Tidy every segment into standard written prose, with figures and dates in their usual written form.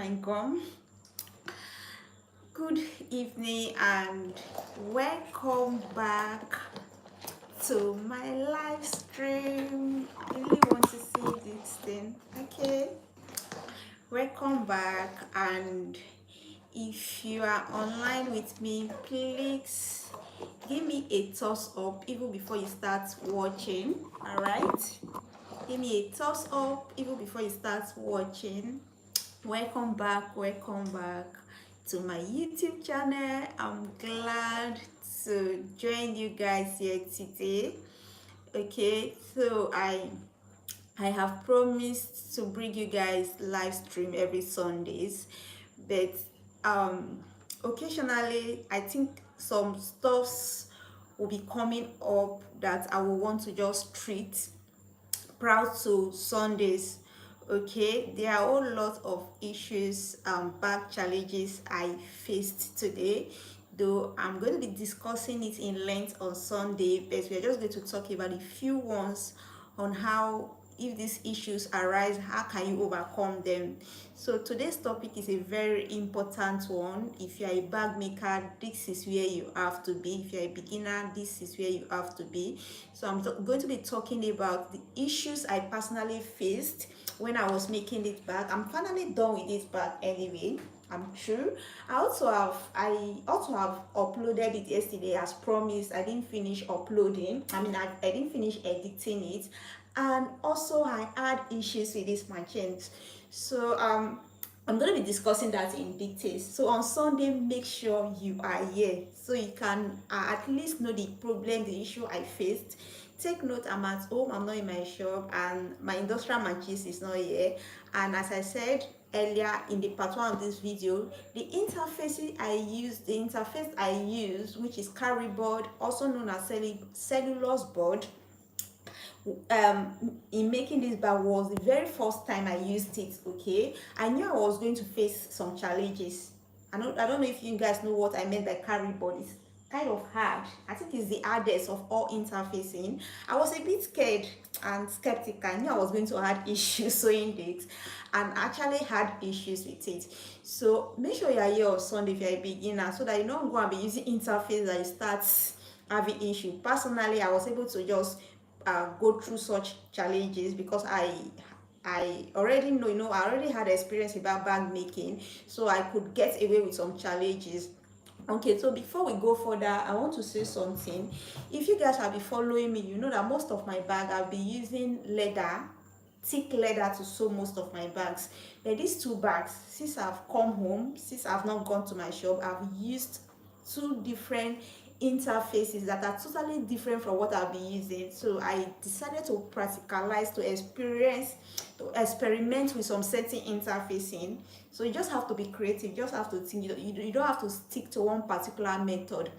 alaikum. Good evening and welcome back to my live stream. I really want to see this thing. Okay, welcome back, and if you are online with me, please give me a thumbs up even before you start watching. All right, give me a thumbs up even before you start watching. Welcome back to my YouTube channel. I'm glad to join you guys here today. Okay, so I have promised to bring you guys live stream every Sundays, but occasionally I think some stuffs will be coming up that I will want to just treat proud to Sundays. Okay, there are a whole lot of issues, back challenges I faced today, though I'm going to be discussing it in length on Sunday, but we're just going to talk about a few ones on how, if these issues arise, how can you overcome them. So today's topic is a very important one. If you're a bag maker, this is where you have to be. If you're a beginner, this is where you have to be. So I'm going to be talking about the issues I personally faced when I was making this bag. I'm finally done with this bag anyway, I'm sure. I also have uploaded it yesterday as promised. I didn't finish uploading. I didn't finish editing it, and also I had issues with this machines. So I'm going to be discussing that in details. So on Sunday, make sure you are here so you can at least know the problem, the issue I faced. Take note, I'm at home, I'm not in my shop, and my industrial matches is not here. And as I said earlier in the part one of this video, the interface I use, which is carry board, also known as cellulose board, in making this bag, was the very first time I used it. Okay, I knew I was going to face some challenges. I don't know if you guys know what I meant by carry board. It's kind of hard. I think it's the hardest of all interfacing. I was a bit scared and skeptical. I knew I was going to have issues sewing it, and actually had issues with it. So make sure you are here on Sunday if you're a beginner, so that you're not going to be using interface that you start having issue. Personally, I was able to just go through such challenges because I already know, I already had experience about bag making, so I could get away with some challenges. Okay, so before we go further, I want to say something. If you guys have been following me, you know that most of my bag I'll be using leather, thick leather, to sew most of my bags. But these two bags, since I've come home, since I've not gone to my shop, I've used two different interfaces that are totally different from what I'll be using. So I decided to practicalize, to experiment with some certain interfacing. So you just have to be creative, you just have to think. You don't have to stick to one particular method.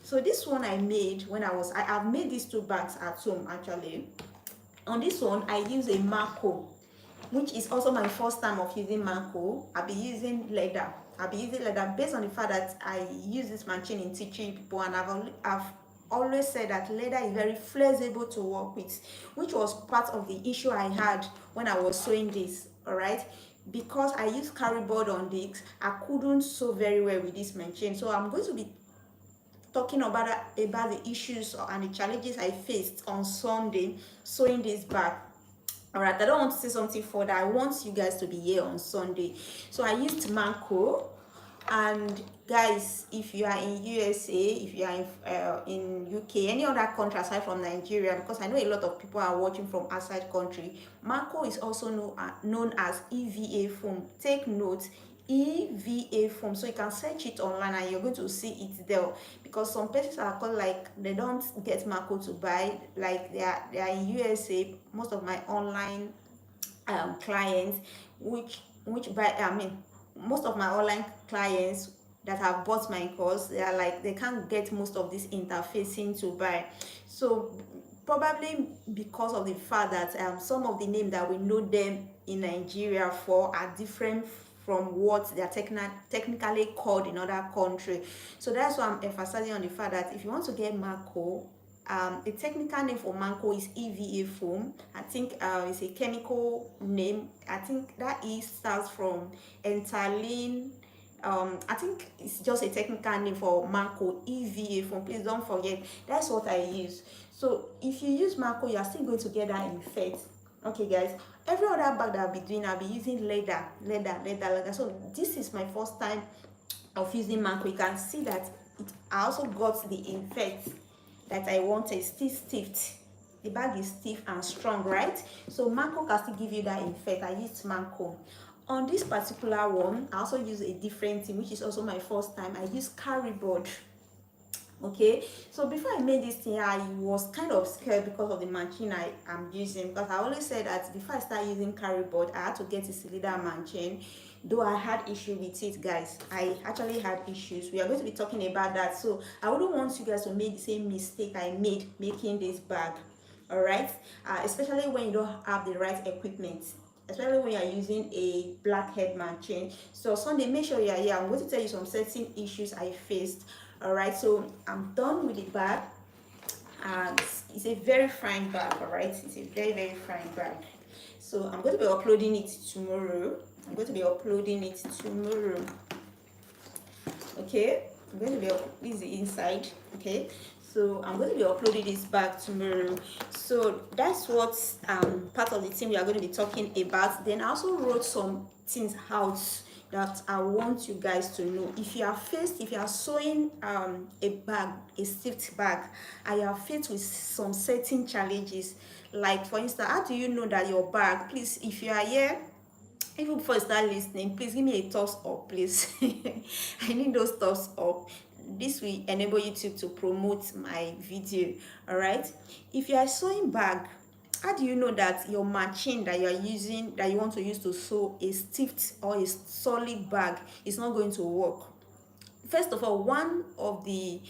So this one I made when I have made these two bags at home actually. On this one I use a Marco, which is also my first time of using Marco. I'll be using leather based on the fact that I use this machine in teaching people, and I've always said that leather is very flexible to work with, which was part of the issue I had when I was sewing this. All right, because I use carry board on this, I couldn't sew very well with this machine. So I'm going to be talking about the issues and the challenges I faced on Sunday sewing this bag. All right, I don't want to say something further. I want you guys to be here on Sunday. So I used Manco. And guys, if you are in USA, if you are in UK, any other country aside from Nigeria, because I know a lot of people are watching from outside country, Manco is also known as EVA foam. Take note, EVA foam. So you can search it online and you're going to see it there, because some places are called, like, they don't get Manco to buy, like they are in USA. Most of my online clients which buy, most of my online clients that have bought my course, they are like, they can't get most of this interfacing to buy. So probably because of the fact that some of the names that we know them in Nigeria for are different from what they are technically called in other countries. So that's why I'm emphasizing on the fact that if you want to get Marco, The technical name for manko is EVA foam. I think it's a chemical name. I think that E starts from ethylene. I think it's just a technical name for manko, EVA foam. Please don't forget, that's what I use. So if you use manko, you are still going to get that effect. Okay guys, every other bag that I'll be doing, I'll be using leather. So this is my first time of using manko. You can see that I also got the effect that I wanted. Still stiff, the bag is stiff and strong, right? So manko can still give you that effect. I used manko. On this particular one, I also use a different thing, which is also my first time. I use carry board. Okay, so before I made this thing, I was kind of scared because of the machine I am using, because I always said that before I start using carry board, I had to get a cylinder machine. Though I had issue with it, guys, I actually had issues. We are going to be talking about that, so I wouldn't want you guys to make the same mistake I made making this bag. All right, especially when you don't have the right equipment, especially when you are using a blackhead machine. So Sunday, make sure you are here. I'm going to tell you some certain issues I faced. All right, so I'm done with the bag, and it's a very fine bag. All right, it's a very fine bag. So I'm going to be uploading it tomorrow. Okay, I'm going to be this is the inside. Okay, so I'm going to be uploading this bag tomorrow. So that's what part of the thing we are going to be talking about. Then I also wrote some things out that I want you guys to know. If you are sewing a bag, a stiff bag, and you are faced with some certain challenges, like for instance, how do you know that your bag, please, if you are here, even before you start listening, please give me a thumbs up, please. I need those thumbs up. This will enable YouTube to promote my video. All right, if you are sewing bag, how do you know that your machine that you are using, that you want to use to sew a stiff or a solid bag, is not going to work? First of all, one of the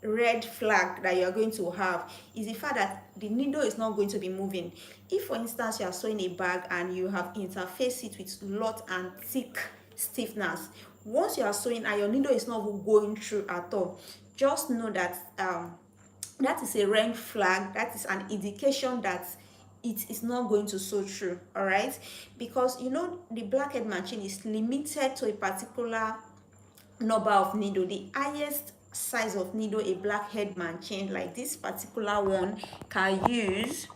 red flag that you are going to have is the fact that the needle is not going to be moving. If for instance you are sewing a bag and you have interfaced it with lot and thick stiffness, once you are sewing and your needle is not going through at all, just know that that is a red flag. That is an indication that it is not going to sew through. All right, because you know the blackhead machine is limited to a particular number of needle. The highest size of needle a blackhead machine like this particular one can use,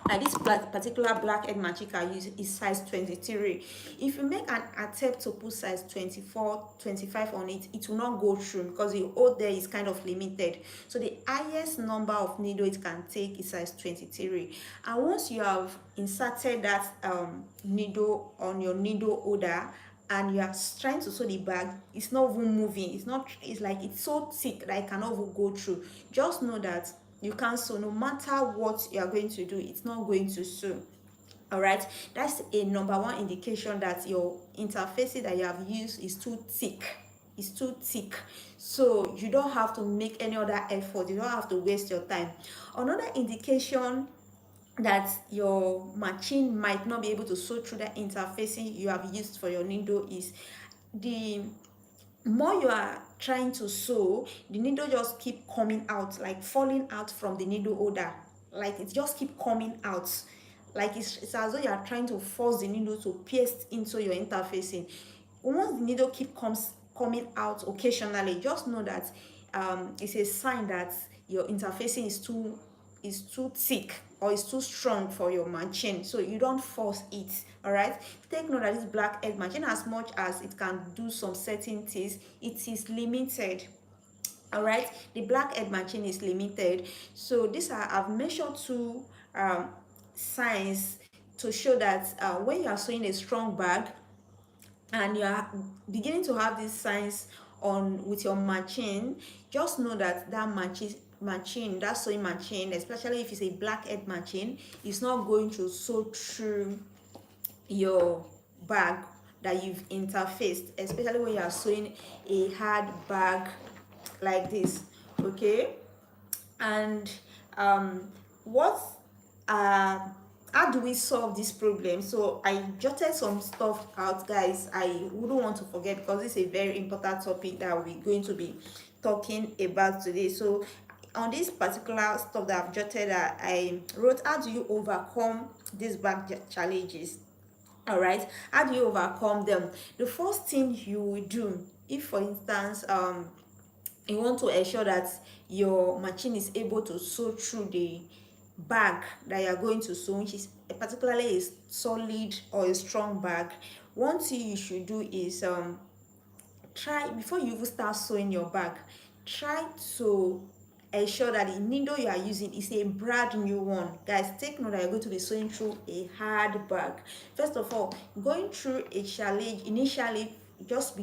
like this particular blackhead machine can use, is size 23. If you make an attempt to put size 24, 25 on it, it will not go through because the hole there is kind of limited. So the highest number of needle it can take is size 23. And once you have inserted that needle on your needle holder and you are trying to sew the bag, it's not even moving, it's like it's so thick that it cannot even go through, just know that you can't sew. No matter what you are going to do, it's not going to sew. All right, that's a number one indication that your interface that you have used is too thick. It's too thick, so you don't have to make any other effort, you don't have to waste your time. Another indication that your machine might not be able to sew through the interfacing you have used for your needle is the more you are trying to sew, the needle just keep coming out, like falling out from the needle holder, like it just keep coming out, like it's as though you are trying to force the needle to pierce into your interfacing. Once the needle keep coming out occasionally, just know that it's a sign that your interfacing is too thick or is too strong for your machine, so you don't force it. All right, take note that this blackhead machine, as much as it can do some certain things, it is limited. All right, the blackhead machine is limited. So these are, I've measured two signs to show that when you are sewing a strong bag and you are beginning to have these signs on with your machine, just know that that machine, that sewing machine, especially if it's a blackhead machine, is not going to sew through your bag that you've interfaced, especially when you are sewing a hard bag like this. Okay, and what how do we solve this problem? So I jotted some stuff out, guys. I wouldn't want to forget because this is a very important topic that we're going to be talking about today. So on this particular stuff that I've jotted, that I wrote, how do you overcome these bag challenges? All right, how do you overcome them? The first thing you will do, if for instance you want to ensure that your machine is able to sew through the bag that you are going to sew, which is particularly a solid or a strong bag, one thing you should do is try, before you even start sewing your bag, try to ensure that the needle you are using is a brand new one. Guys, take note that you're going to be sewing through a hard bag. First of all, going through a challenge initially, just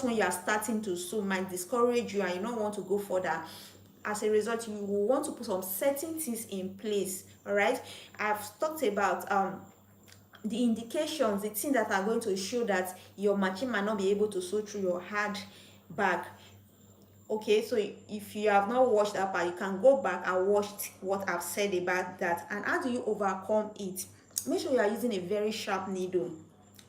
when you are starting to sew, might discourage you and you don't want to go further. As a result, you will want to put some certain things in place. All right, I've talked about the indications, the things that are going to show that your machine might not be able to sew through your hard bag. Okay, so if you have not watched that part, you can go back and watch what I've said about that. And how do you overcome it? Make sure you are using a very sharp needle.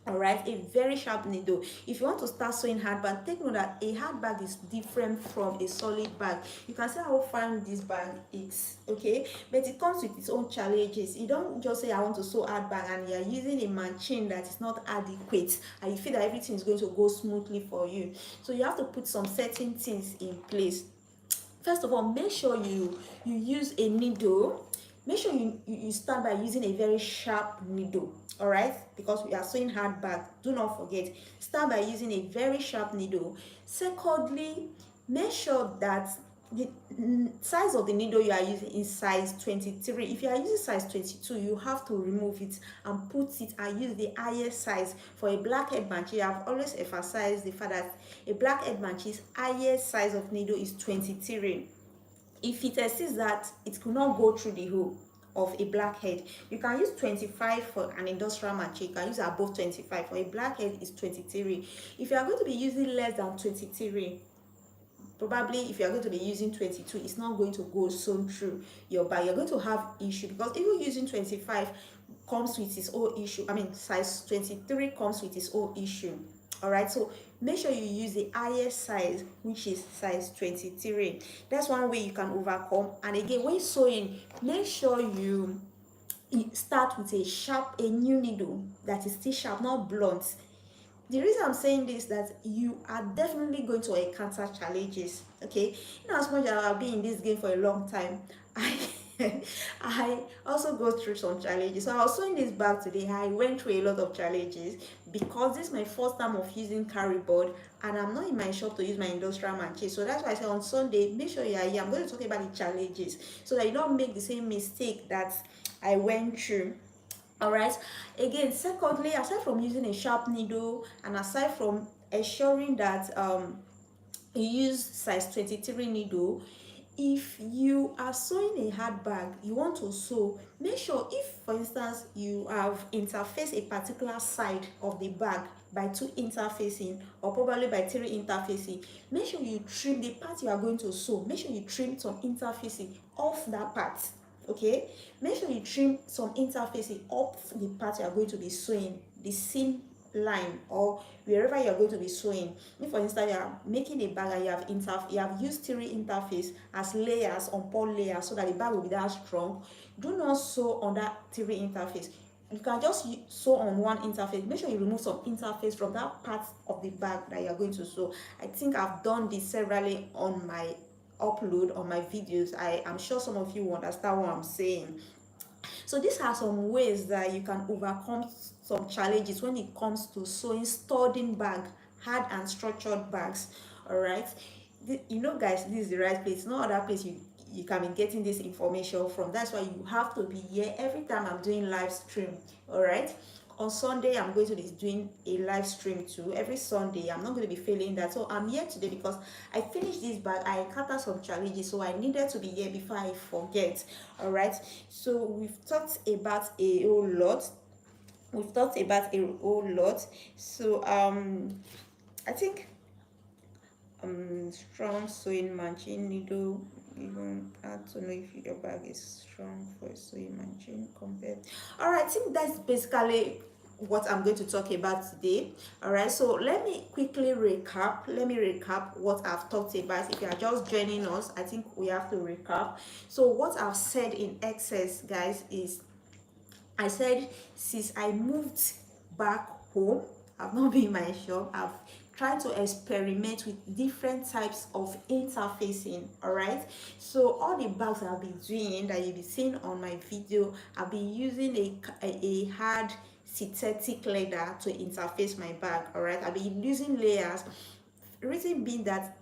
All right, a very sharp needle. If you want to start sewing hard bag, take note that a hard bag is different from a solid bag. You can see how fine this bag is, okay, but it comes with its own challenges. You don't just say I want to sew hard bag and you're using a machine that is not adequate and you feel that everything is going to go smoothly for you. So you have to put some certain things in place. First of all, make sure you use a needle. Make sure you start by using a very sharp needle. All right, because we are sewing hard bag, do not forget, start by using a very sharp needle. Secondly, make sure that the size of the needle you are using is size 23. If you are using size 22, you have to remove it and put it and use the highest size. For a blackhead machine, I have always emphasized the fact that a blackhead machine's highest size of needle is 23. If it exceeds that, it could not go through the hole of a blackhead. You can use 25 for an industrial machine, you can use above 25. For a blackhead is 23. If you are going to be using less than 23, probably if you are going to be using 22, it's not going to go sewn through your bag. You're going to have issue, because even using 25 comes with its own issue. I mean, size 23 comes with its own issue. All right, so make sure you use the highest size, which is size 23. That's one way you can overcome. And again, when sewing, make sure you start with a new needle that is still sharp, not blunt. The reason I'm saying this is that you are definitely going to encounter challenges. Okay, as much as I've been in this game for a long time, I also go through some challenges. So I was sewing this bag today. I went through a lot of challenges because this is my first time of using carry board and I'm not in my shop to use my industrial machine. So that's why I said on Sunday, make sure you are here. I'm going to talk about the challenges so that you don't make the same mistake that I went through. All right, again, secondly, aside from using a sharp needle and aside from ensuring that you use size 23 needle, if you are sewing a hard bag, you want to sew, make sure, if for instance you have interfaced a particular side of the bag by 2 interfacing or probably by 3 interfacing, make sure you trim the part you are going to sew. Make sure you trim some interfacing off that part. Okay, make sure you trim some interfacing off the part you are going to be sewing, the seam line or wherever you are going to be sewing. If for instance you are making a bag and you have used 3 interface as layers upon layers so that the bag will be that strong, do not sew on that 3 interface. You can just sew on one interface. Make sure you remove some interface from that part of the bag that you are going to sew. I think I've done this severally on my upload on my videos. I am sure some of you will understand what I'm saying. So these are some ways that you can overcome some challenges when it comes to sewing sturdy bag, hard and structured bags. All right, guys, this is the right place. No other place you can be getting this information from. That's why you have to be here every time I'm doing live stream. All right, on Sunday I'm going to be doing a live stream too. Every Sunday I'm not going to be failing that. So I'm here today because I finished this bag. I encountered some challenges, so I needed to be here before I forget. All right, so we've talked about a whole lot. So I think strong sewing machine needle. Even I don't know if your bag is strong for a sewing machine compared. All right, I think that's basically what I'm going to talk about today. All right, so let me quickly recap. Let me recap what I've talked about. If you are just joining us, I think we have to recap. So what I've said in excess, guys, is I said since I moved back home, I've not been in my shop. I've tried to experiment with different types of interfacing. All right, so all the bags I've been doing that you'll be seeing on my video, I've been using a hard synthetic leather to interface my bag. All right, I've been using layers, reason being that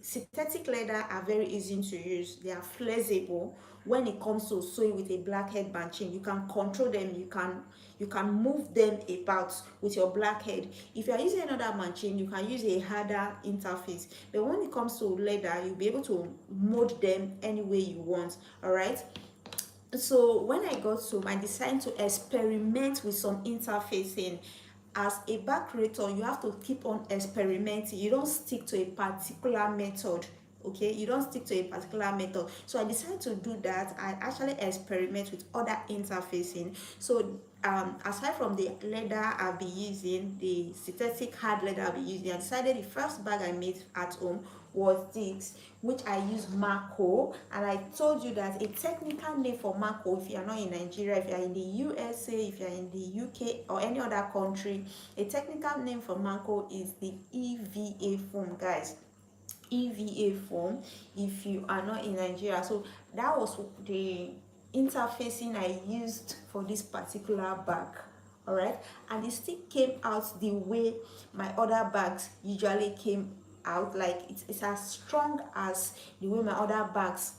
synthetic leather are very easy to use. They are flexible. When it comes to sewing with a blackhead machine, you can control them, you can move them about with your blackhead. If you are using another machine, you can use a harder interface, but when it comes to leather, you'll be able to mold them any way you want. All right, so when I got home, I decided to experiment with some interfacing. As a bag creator, you have to keep on experimenting. You don't stick to a particular method. Okay, you don't stick to a particular method. So I decided to do that. I actually experiment with other interfacing. So aside from the leather I'll be using, the synthetic hard leather I'll be using, I decided the first bag I made at home was this, which I use Marco. And I told you that a technical name for Marco, if you are not in Nigeria, if you are in the USA, if you are in the UK or any other country, a technical name for Marco is the EVA foam, guys. EVA foam if you are not in Nigeria. So that was the interfacing I used for this particular bag. All right, and it still came out the way my other bags usually came out. Like it's as strong as the way my other bags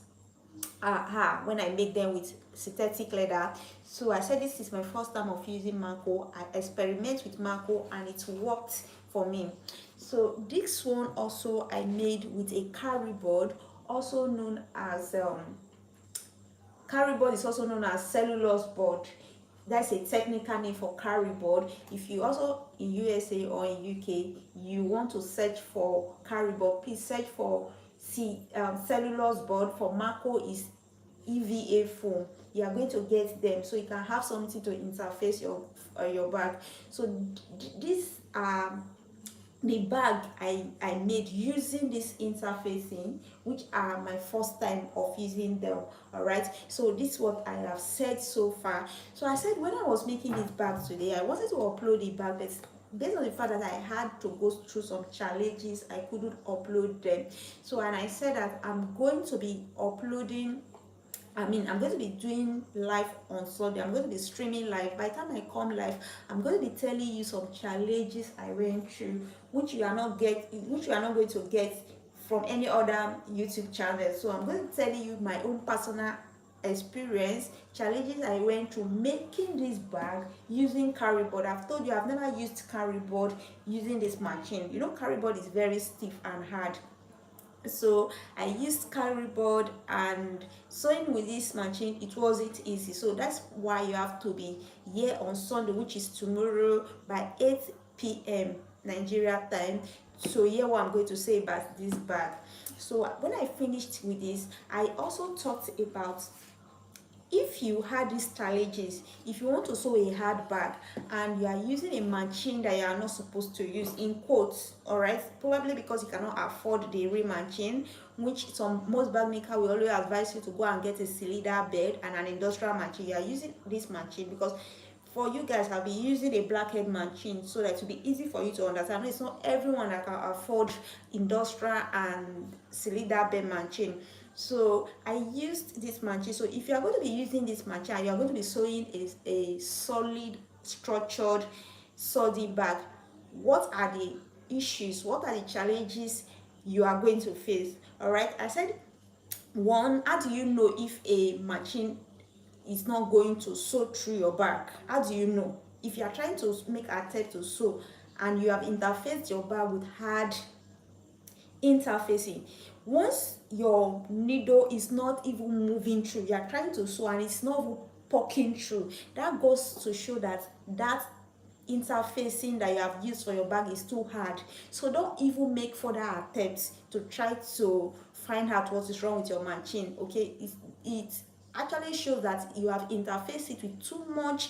are when I make them with synthetic leather. So I said this is my first time of using Marco. I experiment with Marco and it worked for me. So this one also I made with a carry board, also known as carry board is also known as cellulose board. That's a technical name for carry board. If you also in USA or in UK, you want to search for carry board, please search for cellulose board. For Marco is EVA foam. You are going to get them, so you can have something to interface your bag. So this the bag I made using this interfacing, which are my first time of using them. All right, so this is what I have said so far. So I said when I was making this bag today, I wanted to upload the bag, but based on the fact that I had to go through some challenges, I couldn't upload them. So and I said that I'm going to be uploading, I'm going to be doing live on Sunday. I'm going to be streaming live. By the time I come live, I'm going to be telling you some challenges I went through, which you are not going to get from any other YouTube channel. So I'm going to tell you my own personal experience, challenges I went through making this bag using carry board. I've told you I've never used carry board using this machine. You know, carry board is very stiff and hard. So I used carry board, and sewing with this machine, it wasn't easy. So that's why you have to be here on Sunday, which is tomorrow by 8 p.m. Nigeria time, so hear what I'm going to say about this bag. So when I finished with this, I also talked about, if you had these challenges, if you want to sew a hard bag and you are using a machine that you are not supposed to use, in quotes, all right, probably because you cannot afford the real machine, which most bag maker will always advise you to go and get a cylinder bed and an industrial machine. You are using this machine because for you guys, I'll be using a blackhead machine so that it will be easy for you to understand. It's not everyone that can afford industrial and cylinder bed machine. So I used this machine. So if you are going to be using this machine and you are going to be sewing a solid, structured, sturdy bag, what are the issues? What are the challenges you are going to face? All right, I said, one, how do you know if a machine is not going to sew through your bag? How do you know? If you are trying to make an attempt to sew and you have interfaced your bag with hard interfacing, once your needle is not even moving through, you are trying to sew and it's not even poking through, that goes to show that that interfacing that you have used for your bag is too hard. So don't even make further attempts to try to find out what is wrong with your machine. Okay, it actually shows that you have interfaced it with too much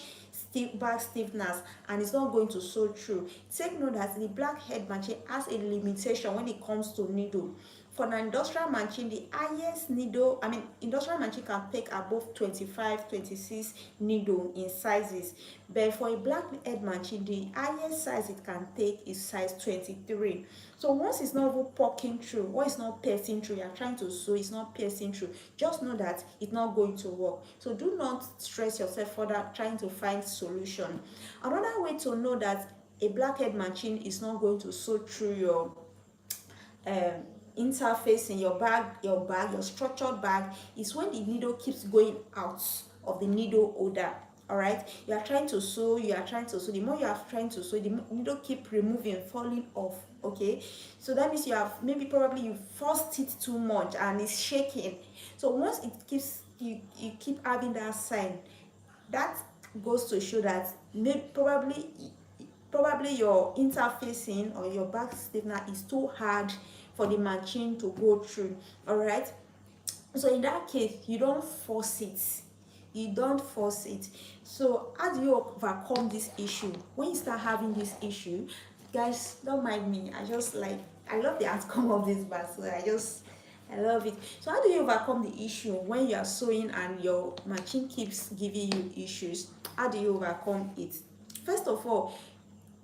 bag stiffness and it's not going to sew through. Take note that the blackhead machine has a limitation when it comes to needle. For an industrial machine, the highest needle, industrial machine can take above 25, 26 needle in sizes. But for a blackhead machine, the highest size it can take is size 23. So once it's not even poking through, or it's not piercing through, you're trying to sew, it's not piercing through, just know that it's not going to work. So do not stress yourself further trying to find solution. Another way to know that a blackhead machine is not going to sew through your interface in your structured bag is when the needle keeps going out of the needle holder. All right, you are trying to sew, the more you are trying to sew, the needle keep removing, falling off. Okay, so that means you have probably you forced it too much and it's shaking. So once it keeps you keep having that sign, that goes to show that probably your interfacing or your back stiffener is too hard for the machine to go through. All right, so in that case, you don't force it. So how do you overcome this issue? When you start having this issue, guys, don't mind me, I love the outcome of this bag, so I love it. So how do you overcome the issue when you are sewing and your machine keeps giving you issues? How do you overcome it? First of all,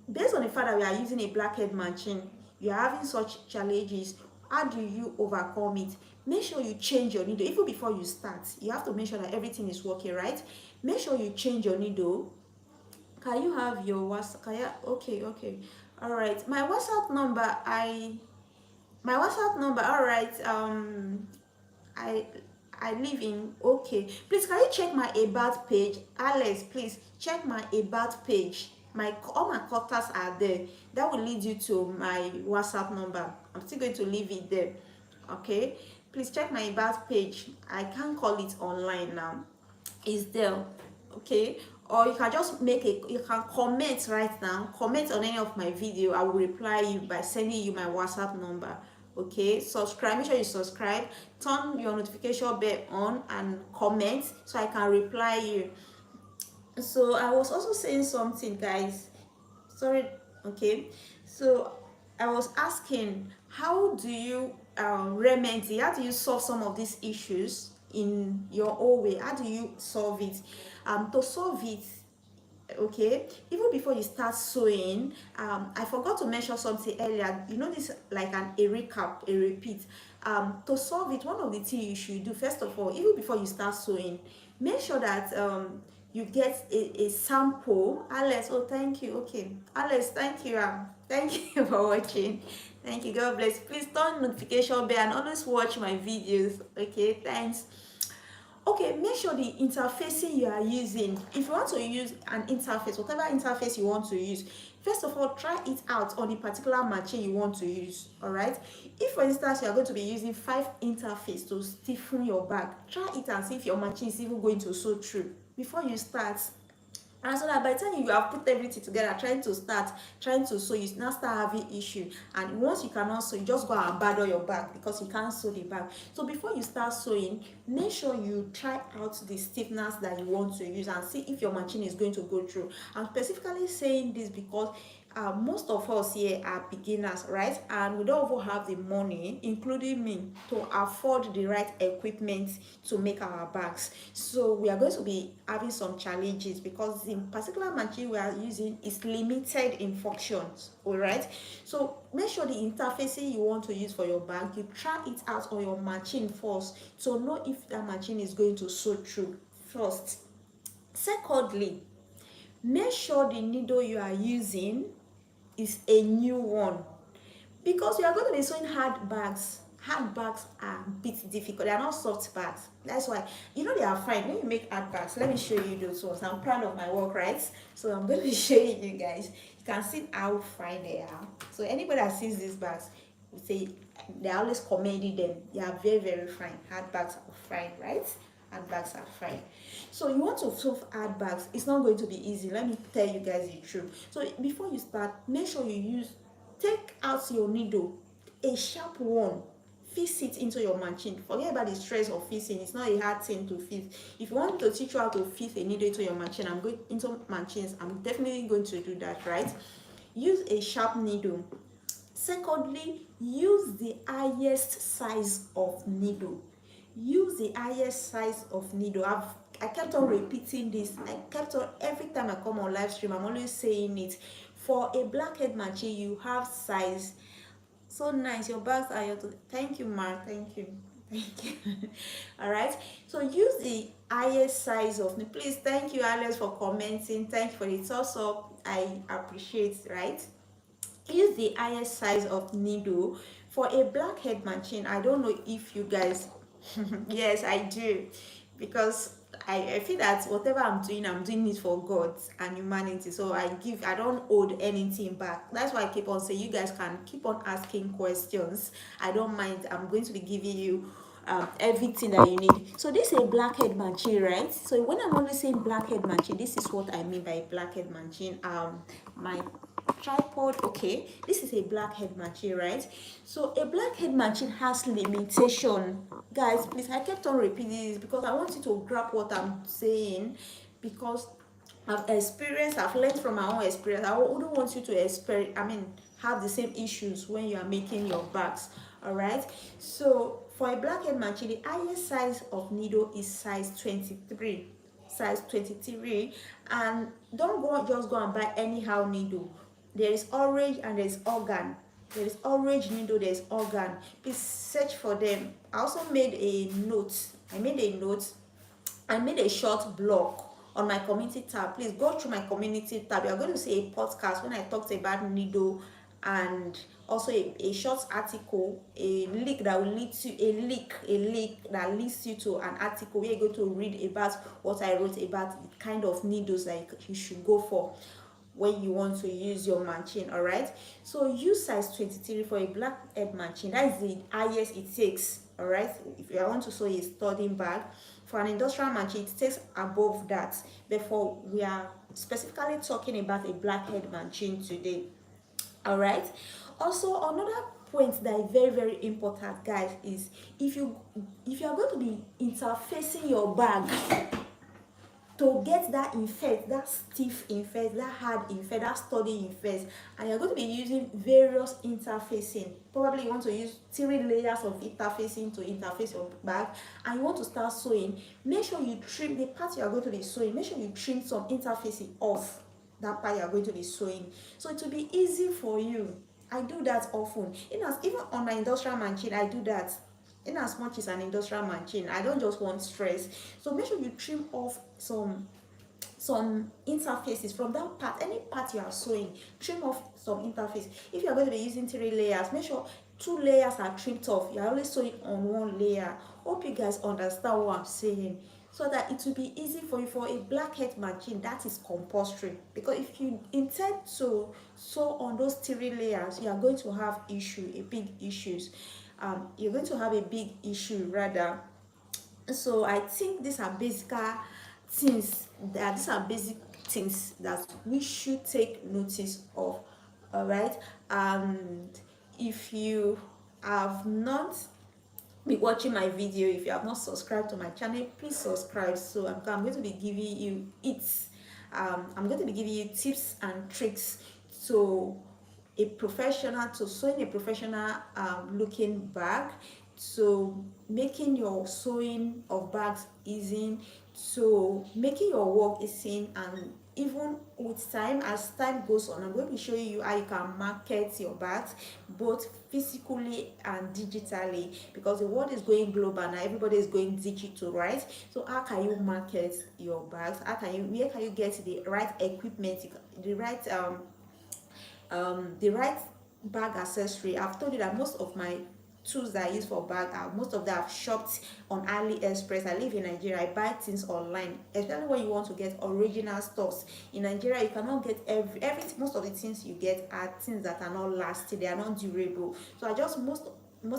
based on the fact that we are using a blackhead machine, you are having such challenges. How do you overcome it? Make sure you change your needle. Even before you start, you have to make sure that everything is working right. Make sure you change your needle. Can you have your WhatsApp? Okay. All right, my WhatsApp number, all right, I live in, okay, please can you check my about page? Alex, please check my about page. All my contacts are there. That will lead you to my WhatsApp number. I'm still going to leave it there. Okay, please check my about page. I can't call it online now. It's there. Okay, or you can just you can comment right now, comment on any of my video. I will reply you by sending you my WhatsApp number. Okay, subscribe, make sure you subscribe, turn your notification bell on and comment so I can reply you. So I was also saying something, guys, sorry. Okay, so I was asking, how do you how do you solve some of these issues in your own way? How do you solve it? To solve it, okay, even before you start sewing, I forgot to mention something earlier. You know, this like a recap, a repeat. To solve it, one of the things you should do, first of all, even before you start sewing, make sure that you get a sample. Alex, oh thank you. Okay, Alex, thank you. Thank you for watching. Thank you, God bless. Please turn notification bell and always watch my videos. Okay, thanks. Okay, make sure the interfacing you are using, if you want to use an interface, whatever interface you want to use, first of all, try it out on the particular machine you want to use. All right, if for instance you are going to be using 5 interface to stiffen your bag, try it and see if your machine is even going to sew through before you start. And so that by the time you have put everything together, trying to sew, you now start having issue. And once you cannot sew, you just go and abandon your bag because you can't sew the bag. So before you start sewing, make sure you try out the stiffness that you want to use and see if your machine is going to go through. I'm specifically saying this because most of us here are beginners, right? And we don't even have the money, including me, to afford the right equipment to make our bags. So we are going to be having some challenges because the particular machine we are using is limited in functions. All right, so make sure the interfacing you want to use for your bag, you try it out on your machine first to know if that machine is going to sew through first. Secondly, make sure the needle you are using is a new one, because you are going to be sewing hard bags. Hard bags are a bit difficult. They are not soft bags. That's why, you know, they are fine when you make hard bags. Let me show you those ones. I'm proud of my work, right? So I'm going to be showing you guys. You can see how fine they are. So anybody that sees these bags will say they're always commending them. They are very, very fine. Hard bags are fine, right? Hard bags are fine. So you want to sew hard bags, it's not going to be easy. Let me tell you guys the truth. So before you start, make sure you take out your needle, a sharp one, fix it into your machine. Forget about the stress of fixing. It's not a hard thing to fix. If you want to teach you how to fix a needle into your machine, I'm going into machines, I'm definitely going to do that, right? Use a sharp needle. Secondly, use the highest size of needle. Use the highest size of needle. I kept on repeating this. I kept on, every time I come on live stream, I'm always saying it. For a blackhead machine, you have size. So nice, your bags are your, thank you, Mark, thank you. Thank you. All right, so use the highest size of, please, thank you, Alex, for commenting. Thank you for the thumbs up, I appreciate, right? Use the highest size of needle. For a blackhead machine, I don't know if you guys yes, I do, because I feel that whatever I'm doing it for God and humanity. So I don't hold anything back. That's why I keep on saying you guys can keep on asking questions. I don't mind. I'm going to be giving you everything that you need. So this is a blackhead machine, right? So when I'm only saying blackhead machine, this is what I mean by blackhead machine. My tripod, okay, this is a blackhead machine, right? So a blackhead machine has limitation. Guys, please, I kept on repeating this because I want you to grab what I'm saying, because I've learned from my own experience. I wouldn't want you to have the same issues when you are making your bags. All right, so for a blackhead machine, the highest size of needle is size 23. Size 23. And don't just go and buy anyhow needle. There is orange and there is organ. There is orange needle, there is organ. Please search for them. I also made a note. I made a short blog on my community tab. Please go through my community tab. You're going to see a podcast when I talked about needle, and also a short article, a link that will lead to a link that leads you to an article where you're going to read about what I wrote about the kind of needles that you should go for when you want to use your machine. All right, so use size 23 for a blackhead machine. That is the highest it takes. All right, if you want to sew a studding bag. For an industrial machine, it takes above that. Therefore, we are specifically talking about a blackhead machine today. All right, also another point that is very, very important, guys, is if you are going to be interfacing your bag to get that infest, that stiff infest, that hard infest, that sturdy infest, and you're going to be using various interfacing. Probably you want to use 3 layers of interfacing to interface your bag, and you want to start sewing. Make sure you trim the part you are going to be sewing. Make sure you trim some interfacing off that part you are going to be sewing, so it will be easy for you. I do that often. Even on my industrial machine, I do that. In as much as an industrial machine, I don't just want stress. So make sure you trim off some interfaces from that part. Any part you are sewing, trim off some interface. If you are going to be using 3 layers, make sure 2 layers are trimmed off. You are only sewing on 1 layer. Hope you guys understand what I'm saying, so that it will be easy for you. For a blackhead machine, that is compulsory, because if you intend to sew on those 3 layers, you are going to have big issues. You're going to have a big issue rather. So I think these are basic things that we should take notice of. All right, and if you have not been watching my video, if you have not subscribed to my channel, please subscribe. So I'm going to be giving you I'm going to be giving you tips and tricks to sewing a professional looking bag, so making your sewing of bags easy, so making your work easy. And even with time, as time goes on, I'm going to be showing you how you can market your bags both physically and digitally, because the world is going global now. Everybody is going digital, right? So how can you market your bags? Where can you get the right equipment, the right bag accessory? I've told you that most of my tools that I use for bag most of them I've shopped on AliExpress. I live in Nigeria. I buy things online, especially when you want to get original stuffs. In Nigeria, you cannot get everything. Most of the things you get are things that are not lasting, they are not durable. So I just most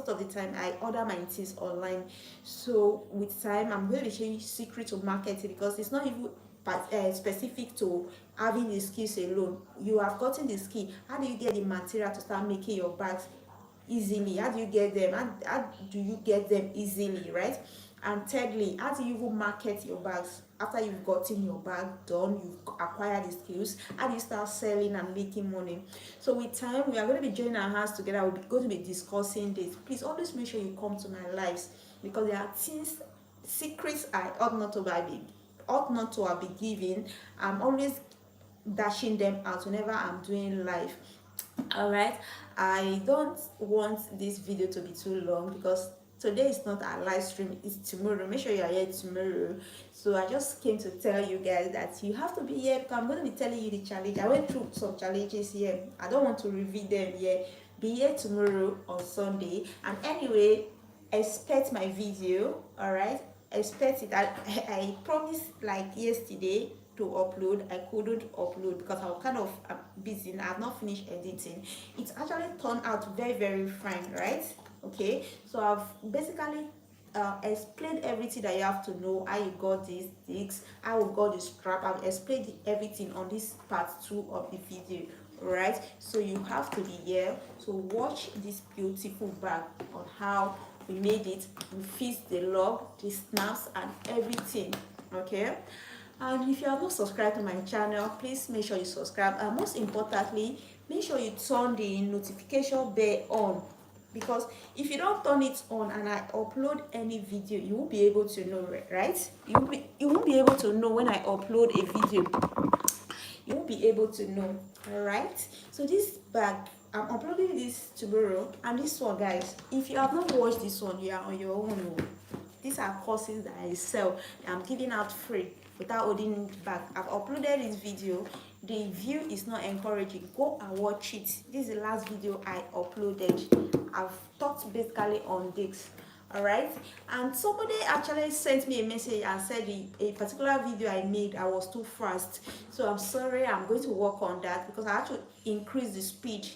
of the time I order my things online. So with time, I'm going to show you secret to marketing, because it's not even specific to having the skills alone. You have gotten the skill. How do you get the material to start making your bags? easily? How do you get them? How do you get them easily, right? And thirdly, how do you even market your bags after you've gotten your bag done, you've acquired the skills? How do you start selling and making money? So with time, we are going to be joining our hands together. We're going to be discussing this. Please always make sure you come to my lives, because there are things, secrets I ought not to have been given. I'm always dashing them out whenever I'm doing live. All right, I don't want this video to be too long, because today is not our live stream, it's tomorrow. Make sure you are here tomorrow. So I just came to tell you guys that you have to be here, because I'm going to be telling you the challenge. I went through some challenges here. I don't want to reveal them here. Be here tomorrow on Sunday. And anyway, expect my video. All right, expect it. I promised like yesterday to upload. I couldn't upload because I was kind of busy and I have not finished editing. It's actually turned out very, very fine, right? Okay, so I've basically explained everything that you have to know. How you got these things, how you got the strap. I've explained everything on this part 2 of the video. Right, so you have to be here to watch this beautiful bag on how we made it. We fixed the lock, the snaps and everything. Okay, and if you are not subscribed to my channel, please make sure you subscribe, and most importantly, make sure you turn the notification bell on, because if you don't turn it on and I upload any video, you won't be able to know, right? You won't be able to know when I upload a video. You won't be able to know. All right, so this bag, I'm uploading this tomorrow. And this one, guys, if you have not watched this one, you are on your own. These are courses that I sell, I'm giving out free without holding it back. I've uploaded this video. The view is not encouraging. Go and watch it. This is the last video I uploaded. I've talked basically on this. All right, and somebody actually sent me a message and said a particular video I made, I was too fast. So I'm sorry, I'm going to work on that, because I have to increase the speed.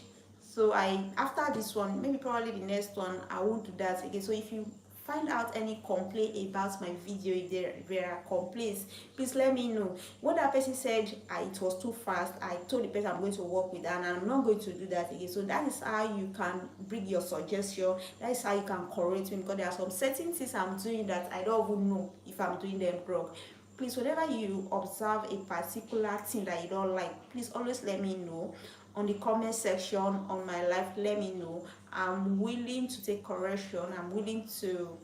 So after this one, maybe probably the next one, I won't do that again. So if you find out any complaint about my video, if there are complaints, please let me know. What that person said, it was too fast, I told the person I'm going to work with that, and I'm not going to do that again. So that is how you can bring your suggestion. That is how you can correct me, because there are some certain things I'm doing that I don't even know if I'm doing them wrong. Please, whenever you observe a particular thing that you don't like, please always let me know on the comment section on my live. Let me know. I'm willing to take correction. I'm willing to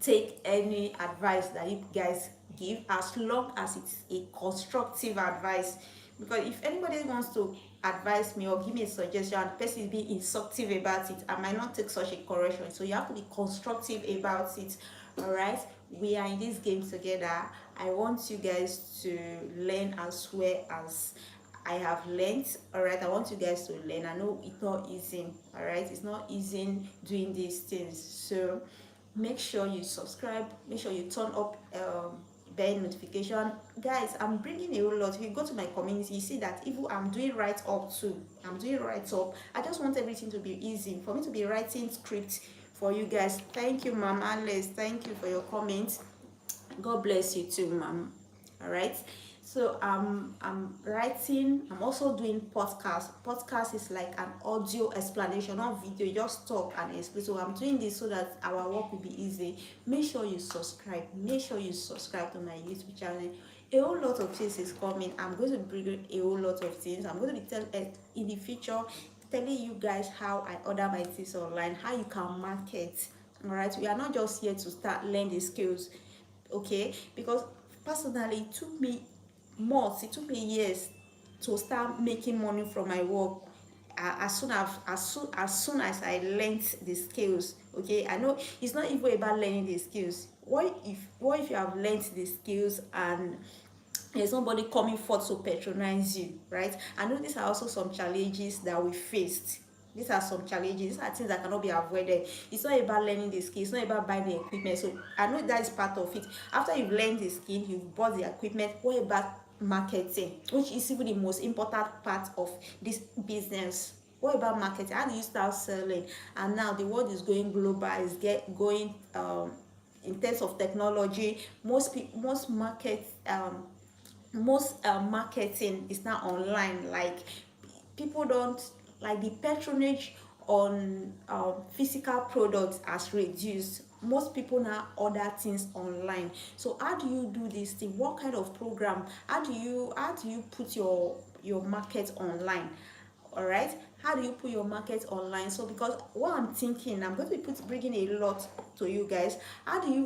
take any advice that you guys give, as long as it's a constructive advice. Because if anybody wants to advise me or give me a suggestion and the person is being instructive about it, I might not take such a correction. So you have to be constructive about it. All right, we are in this game together. I want you guys to learn as well as I have learned. All right, I want you guys to learn. I know it's not easy. All right, it's not easy doing these things. So make sure you subscribe, make sure you turn up bell notification. Guys, I'm bringing a whole lot. If you go to my community, you see that even I'm doing right up too. I'm doing right up. I just want everything to be easy for me to be writing script for you guys. Thank you, Mama Les. Thank you for your comments. God bless you too, Mom. All right, so I'm writing. I'm also doing podcast is like an audio explanation, not video. You just talk and explain. So I'm doing this so that our work will be easy. Make sure you subscribe. Make sure you subscribe to my YouTube channel. A whole lot of things is coming. I'm going to bring a whole lot of things. I'm going to be telling in the future, telling you guys how I order my things online, how you can market. All right, we are not just here to start learning the skills. Okay, because personally it took me months, it took me years to start making money from my work. As soon as I learned the skills. Okay, I know it's not even about learning the skills. What if you have learned the skills and there's somebody coming forth to patronize you, right? I know these are also some challenges that we faced. These are some challenges. These are things that cannot be avoided. It's not about learning the skill. It's not about buying the equipment. So I know that is part of it. After you've learned the skill, you've bought the equipment. What about marketing, which is even the most important part of this business? What about marketing? How do you start selling? And now the world is going global. Is going in terms of technology. Most marketing is now online. Like, people don't like the patronage on physical products has reduced. Most people now order things online. So how do you do this thing? What kind of program? How do you put your market online? All right, how do you put your market online? So because what I'm thinking, I'm going to be bringing a lot to you guys. How do you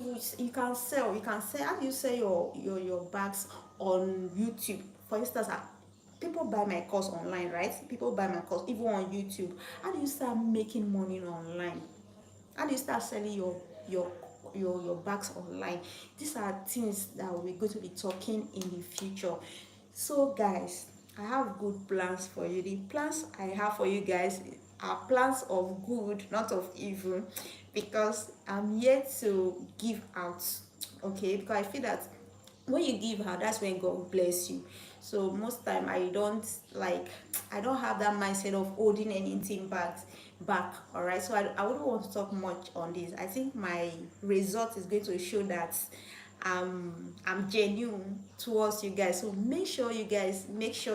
can sell how do you sell your bags on YouTube? For instance, people buy my course online, right? People buy my course even on YouTube. How do you start making money online? How do you start selling your your bags online? These are things that we're going to be talking in the future. So guys, I have good plans for you. The plans I have for you guys are plans of good, not of evil, because I'm here to give out. Okay, because I feel that when you give out, that's when God will bless you. So most time I don't have that mindset of holding anything back. All right, so I wouldn't want to talk much on this. I think my result is going to show that I'm genuine towards you guys. So make sure you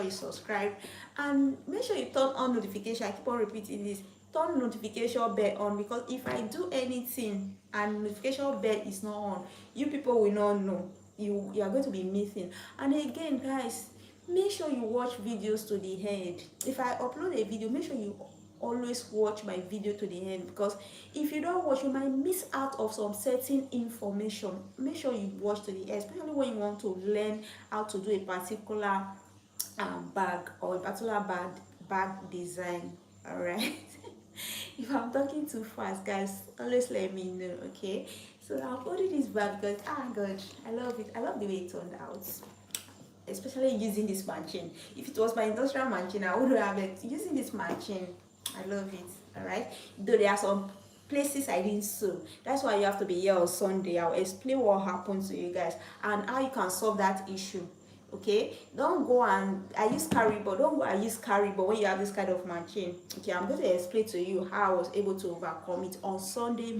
subscribe, and make sure you turn on notification. I keep on repeating this: turn notification bell on, because if I do anything and notification bell is not on, you people will not know. You are going to be missing. And again guys, make sure you watch videos to the end. If I upload a video, make sure you always watch my video to the end, because if you don't watch, you might miss out of some certain information. Make sure you watch to the end, especially when you want to learn how to do a particular bag, or a particular bag design. All right. If I'm talking too fast, guys, always let me know. Okay, so I'm holding this bag because god, I love it. I love the way it turned out, especially using this machine. If it was my industrial machine, I would have it. Using this machine, I love it. All right, though there are some places I didn't sew. That's why you have to be here on Sunday. I'll explain what happened to you guys and how you can solve that issue. Okay, don't go and I use carry board. Don't go and use carry board when you have this kind of machine. Okay, I'm going to explain to you how I was able to overcome it on Sunday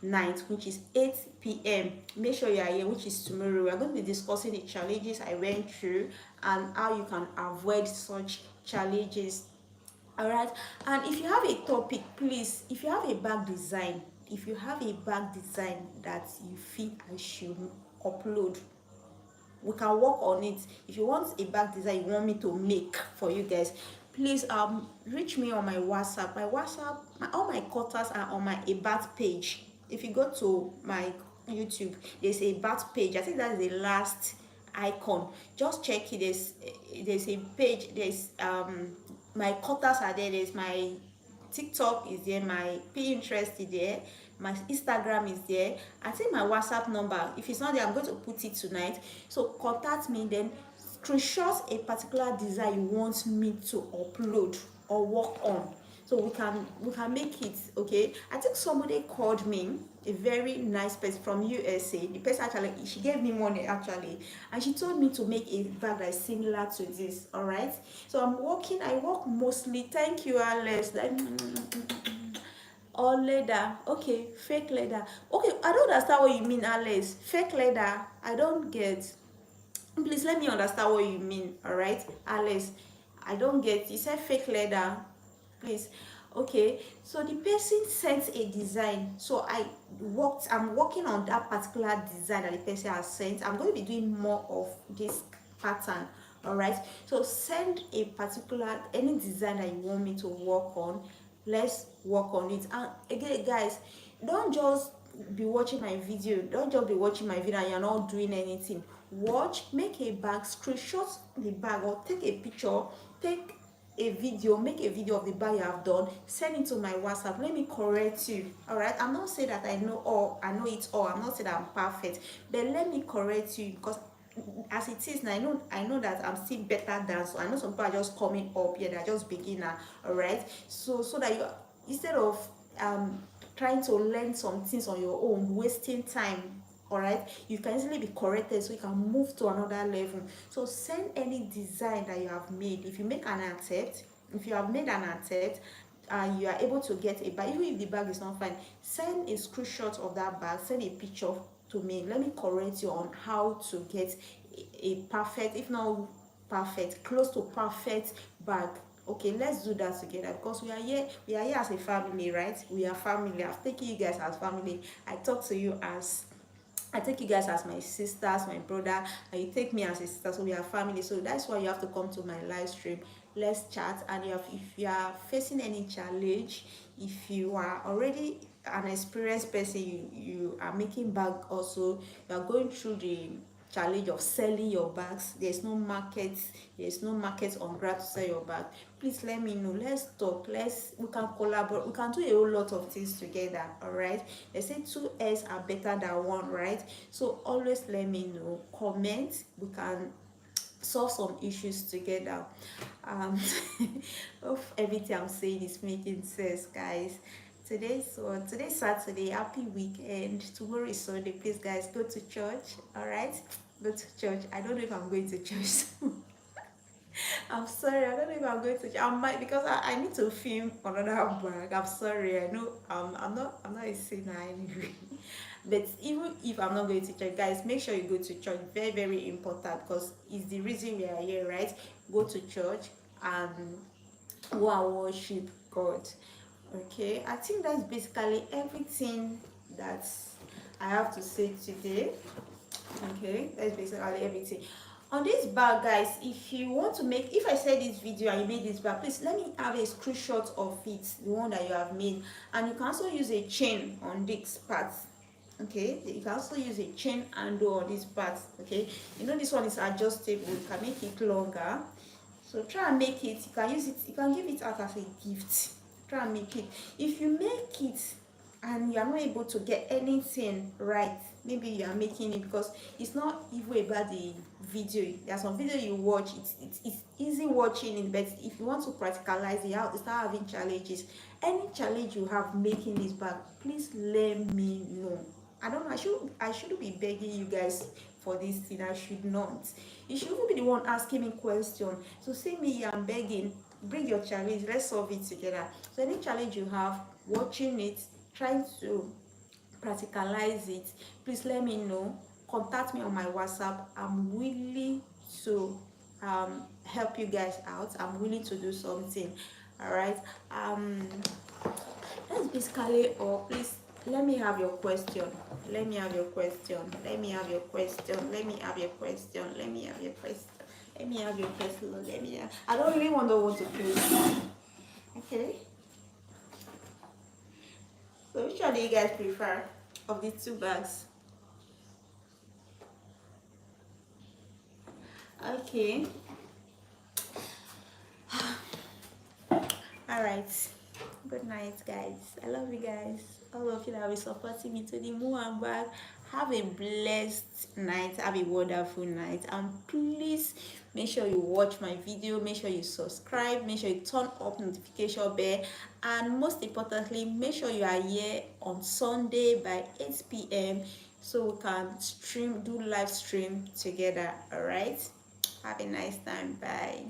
night, which is 8 p.m. Make sure you are here, which is tomorrow. We are going to be discussing the challenges I went through and how you can avoid such challenges. All right, and if you have a topic, please, if you have a bag design, that you feel I should upload, we can work on it. If you want a bag design you want me to make for you guys, please reach me on my WhatsApp. All my cutters are on my about page. If you go to my YouTube, there's a about page. I think that's the last icon. Just check it. There's a page. There's my cutters are there. There's my TikTok is there, my Pinterest is there, my Instagram is there. I think my WhatsApp number, if it's not there, I'm going to put it tonight. So contact me, then screenshot a particular design you want me to upload or work on, so we can make it. Okay, I think somebody called me, a very nice person from USA. The person actually, she gave me money actually, and she told me to make a bag that is similar to this. All right, so I work mostly, thank you Alex, all leather. Okay, fake leather. Okay, I don't understand what you mean Alex. Fake leather, I don't get. Please let me understand what you mean. All right Alex, I don't get. You said fake leather, please. Okay, so the person sent a design, so I'm working on that particular design that the person has sent. I'm going to be doing more of this pattern. All right, so send a particular any design that you want me to work on. Let's work on it. And again guys, don't just be watching my video. And you're not doing anything. Watch, make a bag, screenshot the bag, or take a picture, take a video, make a video of the bag you have done, send it to my WhatsApp. Let me correct you. All right, I'm not saying that I know it all. I'm not saying that I'm perfect, but let me correct you, because as it is now, I know that I'm still better than. So I know some people are just coming up here, they're just beginner. All right, so that you, instead of trying to learn some things on your own, wasting time, all right, you can easily be corrected, so you can move to another level. So send any design that you have made. If you have made an attempt and you are able to get a bag, even if the bag is not fine, send a screenshot of that bag, send a picture to me. Let me correct you on how to get a perfect, if not perfect, close to perfect bag. Okay, let's do that together, because we are here as a family, right? We are family. I've taken you guys as family. I take you guys as my sisters, my brother, and you take me as a sister, so we are family. So that's why you have to come to my live stream. Let's chat. And if you are facing any challenge, if you are already an experienced person, you are making bag also, you are going through the challenge of selling your bags, there's no market on ground to sell your bag, please let me know. Let's talk. We can collaborate. We can do a whole lot of things together. All right, they say two heads are better than one, right? So always let me know, comment, we can solve some issues together. um Hope everything I'm saying is making sense, guys. Today's Saturday. Happy weekend. Tomorrow is Sunday. Please, guys, go to church. All right, go to church. I don't know if I'm going to church. I'm sorry, I don't know if I'm going to. I might, because I need to film another bag. I'm sorry. I know I'm not a sinner anyway. But even if I'm not going to church, guys, make sure you go to church. Very, very important, because it's the reason we are here, right? Go to church and go and worship God. Okay, I think that's basically everything that I have to say today. Okay, that's basically everything on this bag, guys. If you want to make, if I said this video and you made this bag, please let me have a screenshot of it, the one that you have made. And you can also use a chain on this part. Okay, you can also use a chain handle on this part. Okay, you know this one is adjustable, you can make it longer. So try and make it. You can use it, you can give it out as a gift. Try and make it. If you make it and you are not able to get anything right, maybe you are making it because it's not even about the video. There's some video you watch, it's easy watching it, but if you want to practicalize it, you start having challenges. Any challenge you have making this bag, please let me know. I don't know, I shouldn't be begging you guys for this thing. I should not. You shouldn't be the one asking me questions. So see me, I'm begging. Bring your challenge, let's solve it together. So any challenge you have watching it, trying to practicalize it, please let me know. Contact me on my WhatsApp. I'm willing to help you guys out. I'm willing to do something. All right, that's basically all. Please let me have your question. Let me have your question. Let me have your question. Let me have your question. Let me have your question. Let me have your question. Let me have... I don't really want to close. Okay, so which one do you guys prefer of the two bags? Okay, all right, good night, guys. I love you guys, all of you that will be supporting me to the moon and back. Have a blessed night, have a wonderful night, and please make sure you watch my video, make sure you subscribe, make sure you turn up notification bell, and most importantly, make sure you are here on Sunday by 8 p.m. so we can do live stream together. All right, have a nice time. Bye.